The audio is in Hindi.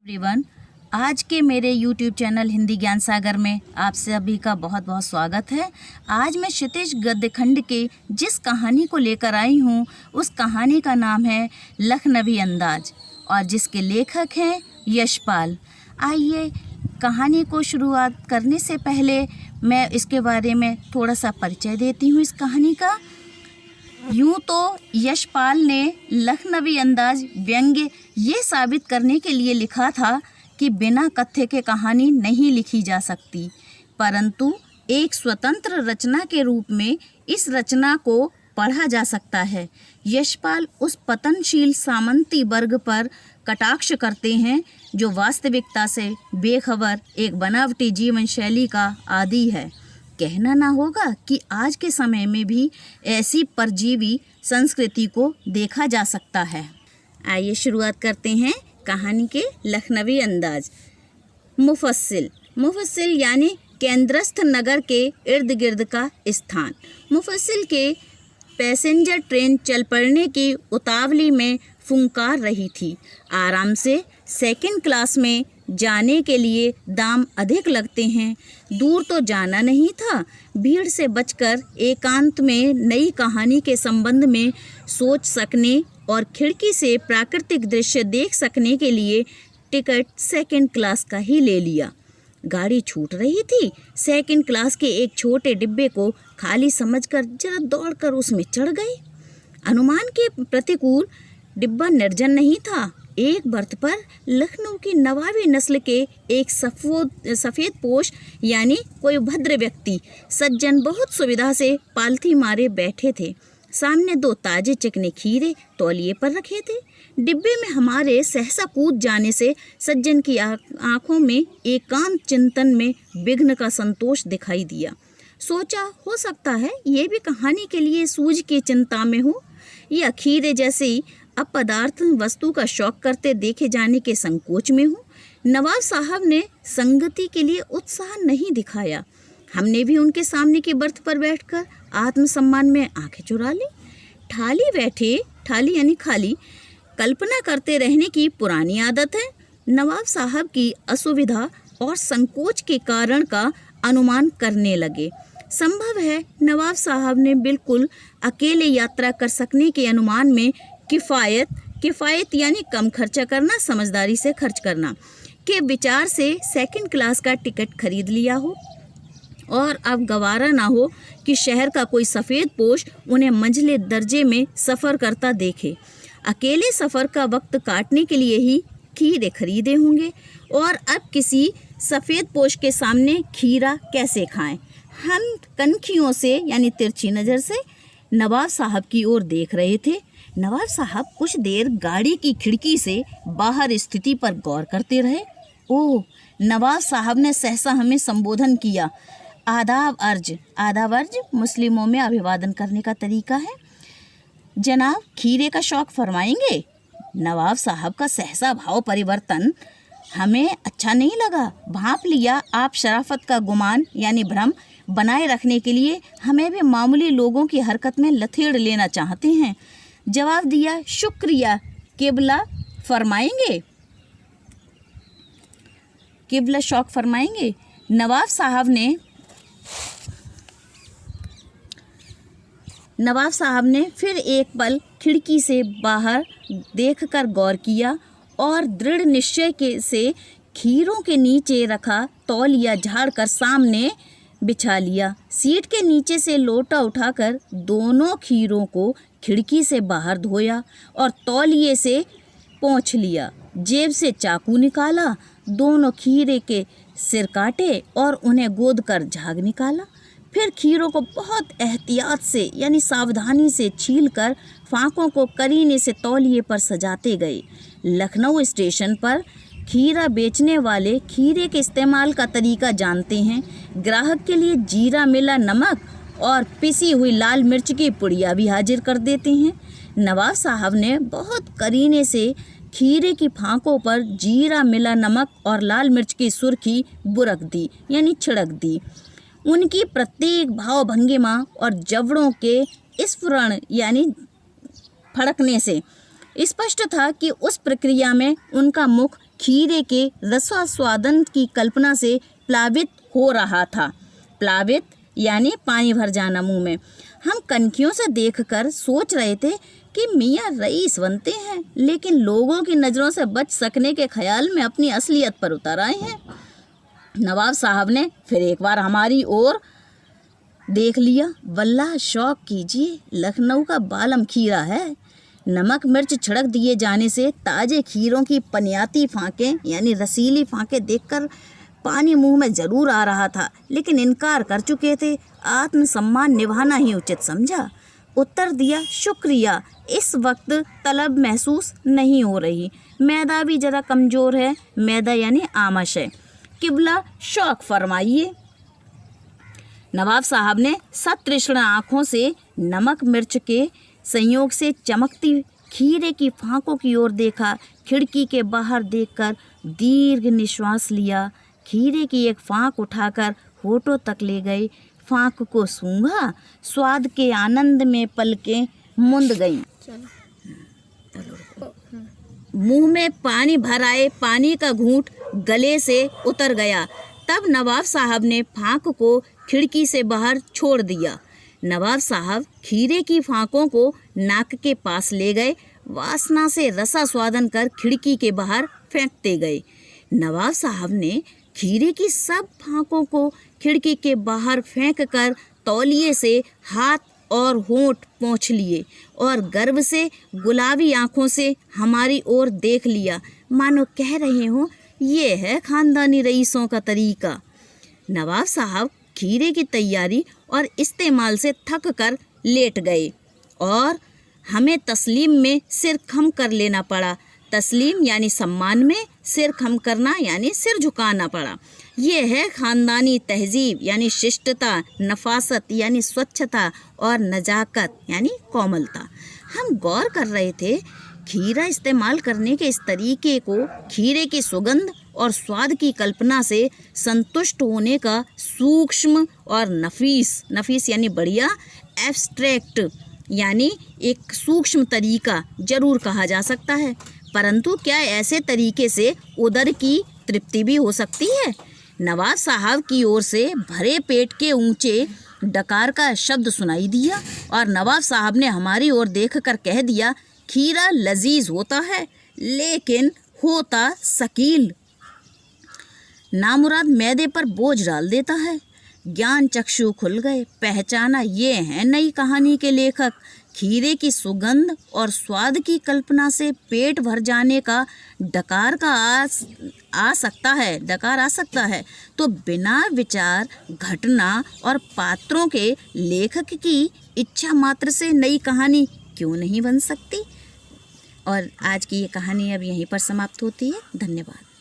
एवरीवन, आज के मेरे YouTube चैनल हिंदी ज्ञान सागर में आप सभी का बहुत बहुत स्वागत है। आज मैं क्षितिज गद्य खंड के जिस कहानी को लेकर आई हूँ उस कहानी का नाम है लखनवी अंदाज और जिसके लेखक हैं यशपाल। आइए कहानी को शुरुआत करने से पहले मैं इसके बारे में थोड़ा सा परिचय देती हूँ इस कहानी का। यूँ तो यशपाल ने लखनवी अंदाज व्यंग्य ये साबित करने के लिए लिखा था कि बिना कथ्य के कहानी नहीं लिखी जा सकती, परंतु एक स्वतंत्र रचना के रूप में इस रचना को पढ़ा जा सकता है। यशपाल उस पतनशील सामंती वर्ग पर कटाक्ष करते हैं जो वास्तविकता से बेखबर एक बनावटी जीवन शैली का आदी है। कहना ना होगा कि आज के समय में भी ऐसी परजीवी संस्कृति को देखा जा सकता है। आइए शुरुआत करते हैं कहानी के लखनवी अंदाज। मुफस्सिल यानी केंद्रस्थ नगर के इर्द गिर्द का स्थान। मुफस्सिल के पैसेंजर ट्रेन चल पड़ने की उतावली में फुंकार रही थी। आराम से सेकंड क्लास में जाने के लिए दाम अधिक लगते हैं। दूर तो जाना नहीं था, भीड़ से बचकर एकांत में नई कहानी के संबंध में सोच सकने और खिड़की से प्राकृतिक दृश्य देख सकने के लिए टिकट सेकंड क्लास का ही ले लिया। गाड़ी छूट रही थी। सेकंड क्लास के एक छोटे डिब्बे को खाली समझकर जरा दौड़कर उसमें चढ़ गए। अनुमान के प्रतिकूल डिब्बा निर्जन नहीं था। एक बर्थ पर लखनऊ की नवाबी नस्ल के एक सफ़ेद पोश यानी कोई भद्र व्यक्ति सज्जन बहुत सुविधा से पालथी मारे बैठे थे। सामने दो ताजे चिकने खीरे तौलिए पर रखे थे। डिब्बे में हमारे सहसा कूद जाने से सज्जन की आंखों में एकांत चिंतन में विघ्न का संतोष दिखाई दिया। सोचा हो सकता है ये भी कहानी के लिए सूझ की चिंता में हो या खीरे जैसी अपदार्थ वस्तु का शौक करते देखे जाने के संकोच में हो। नवाब साहब ने संगति के लिए उत्साह नहीं दिखाया। हमने भी उनके सामने की बर्थ पर बैठकर आत्मसम्मान में आंखें चुरा ली। ठाली यानी खाली कल्पना करते रहने की पुरानी आदत है। नवाब साहब की असुविधा और संकोच के कारण का अनुमान करने लगे। संभव है नवाब साहब ने बिल्कुल अकेले यात्रा कर सकने के अनुमान में किफ़ायत यानी कम खर्चा करना, समझदारी से खर्च करना के विचार से सेकंड क्लास का टिकट खरीद लिया हो और अब गवारा ना हो कि शहर का कोई सफ़ेद पोश उन्हें मंझले दर्जे में सफ़र करता देखे। अकेले सफ़र का वक्त काटने के लिए ही खीरे खरीदे होंगे और अब किसी सफ़ेद पोश के सामने खीरा कैसे खाएं। हम कनखियों से यानी तिरछी नज़र से नवाब साहब की ओर देख रहे थे। नवाब साहब कुछ देर गाड़ी की खिड़की से बाहर स्थिति पर गौर करते रहे। ओह, नवाब साहब ने सहसा हमें संबोधन किया। आदाब अर्ज मुस्लिमों में अभिवादन करने का तरीका है। जनाब खीरे का शौक फरमाएंगे। नवाब साहब का सहसा भाव परिवर्तन हमें अच्छा नहीं लगा। भांप लिया आप शराफत का गुमान यानी भ्रम बनाए रखने के लिए हमें भी मामूली लोगों की हरकत में लथेड़ लेना चाहते हैं। जवाब दिया, शुक्रिया, किबला फरमाएंगे, किबला शौक फरमाएंगे। नवाब साहब ने फिर एक पल खिड़की से बाहर देखकर गौर किया और दृढ़ निश्चय से खीरों के नीचे रखा तौलिया झाड़कर सामने बिछा लिया। सीट के नीचे से लोटा उठाकर दोनों खीरों को खिड़की से बाहर धोया और तौलिए से पोंछ लिया। जेब से चाकू निकाला, दोनों खीरे के सिर काटे और उन्हें गोद कर झाग निकाला। फिर खीरों को बहुत एहतियात से यानी सावधानी से छीलकर फांकों को करीने से तौलिए पर सजाते गए। लखनऊ स्टेशन पर खीरा बेचने वाले खीरे के इस्तेमाल का तरीका जानते हैं। ग्राहक के लिए जीरा मिला नमक और पिसी हुई लाल मिर्च की पुड़िया भी हाजिर कर देते हैं। नवाब साहब ने बहुत करीने से खीरे की फांकों पर जीरा मिला नमक और लाल मिर्च की सुर्खी बुरक दी यानी छिड़क दी। उनकी प्रत्येक भाव भंगिमा और जबड़ों के स्फुरण यानी फड़कने से स्पष्ट था कि उस प्रक्रिया में उनका मुख खीरे के रसास्वादन की कल्पना से प्लावित हो रहा था। प्लावित यानी पानी भर जाना मुंह में। हम कनखियों से देखकर सोच रहे थे कि मियाँ रईस बनते हैं, लेकिन लोगों की नज़रों से बच सकने के ख्याल में अपनी असलियत पर उतर आए हैं। नवाब साहब ने फिर एक बार हमारी ओर देख लिया। वल्लाह शौक कीजिए, लखनऊ का बालम खीरा है। नमक मिर्च छिड़क दिए जाने से ताज़े खीरों की पनियाती फाँकें यानी रसीली फाँकें देखकर पानी मुंह में ज़रूर आ रहा था, लेकिन इनकार कर चुके थे। आत्मसम्मान निभाना ही उचित समझा। उत्तर दिया, शुक्रिया, इस वक्त तलब महसूस नहीं हो रही। मैदा भी ज़रा कमज़ोर है। मैदा यानी आमश है। किबला शौक फरमाइए। नवाब साहब ने सतृष्ण आँखों से नमक मिर्च के संयोग से चमकती खीरे की फाँकों की ओर देखा। खिड़की के बाहर देखकर दीर्घ निश्वास लिया। खीरे की एक फाँक उठाकर होठों तक ले गए। फाँक को सूंघा। स्वाद के आनंद में पलकें मुंद गईं। मुंह में पानी भर आए। पानी का घूंट गले से उतर गया। तब नवाब साहब ने फाँक को खिड़की से बाहर छोड़ दिया। नवाब साहब खीरे की फाँकों को नाक के पास ले गए। वासना से रसा स्वादन कर खिड़की के बाहर फेंकते गए। नवाब साहब ने खीरे की सब फाँकों को खिड़की के बाहर फेंककर तौलिए से हाथ और होंठ पोंछ लिए और गर्व से गुलाबी आंखों से हमारी ओर देख लिया, मानो कह रहे हों, ये है खानदानी रईसों का तरीका। नवाब साहब खीरे की तैयारी और इस्तेमाल से थक कर लेट गए और हमें तस्लीम में सिर खम कर लेना पड़ा। तस्लीम यानी सम्मान में, सिर खम करना यानी सिर झुकाना पड़ा। ये है ख़ानदानी तहजीब यानी शिष्टता, नफासत यानी स्वच्छता और नजाकत यानी कोमलता। हम गौर कर रहे थे, खीरा इस्तेमाल करने के इस तरीके को खीरे की सुगंध और स्वाद की कल्पना से संतुष्ट होने का सूक्ष्म और नफीस यानी बढ़िया, एब्स्ट्रैक्ट यानी एक सूक्ष्म तरीका जरूर कहा जा सकता है। परंतु क्या ऐसे तरीके से उदर की तृप्ति भी हो सकती है? नवाब साहब की ओर से भरे पेट के ऊंचे डकार का शब्द सुनाई दिया और नवाब साहब ने हमारी ओर देखकर कह दिया, खीरा लजीज होता है लेकिन होता शकील, नामुराद मैदे पर बोझ डाल देता है। ज्ञान चक्षु खुल गए। पहचाना, ये हैं नई कहानी के लेखक। खीरे की सुगंध और स्वाद की कल्पना से पेट भर जाने का डकार आ सकता है तो बिना विचार, घटना और पात्रों के लेखक की इच्छा मात्र से नई कहानी क्यों नहीं बन सकती। और आज की ये कहानी अब यहीं पर समाप्त होती है। धन्यवाद।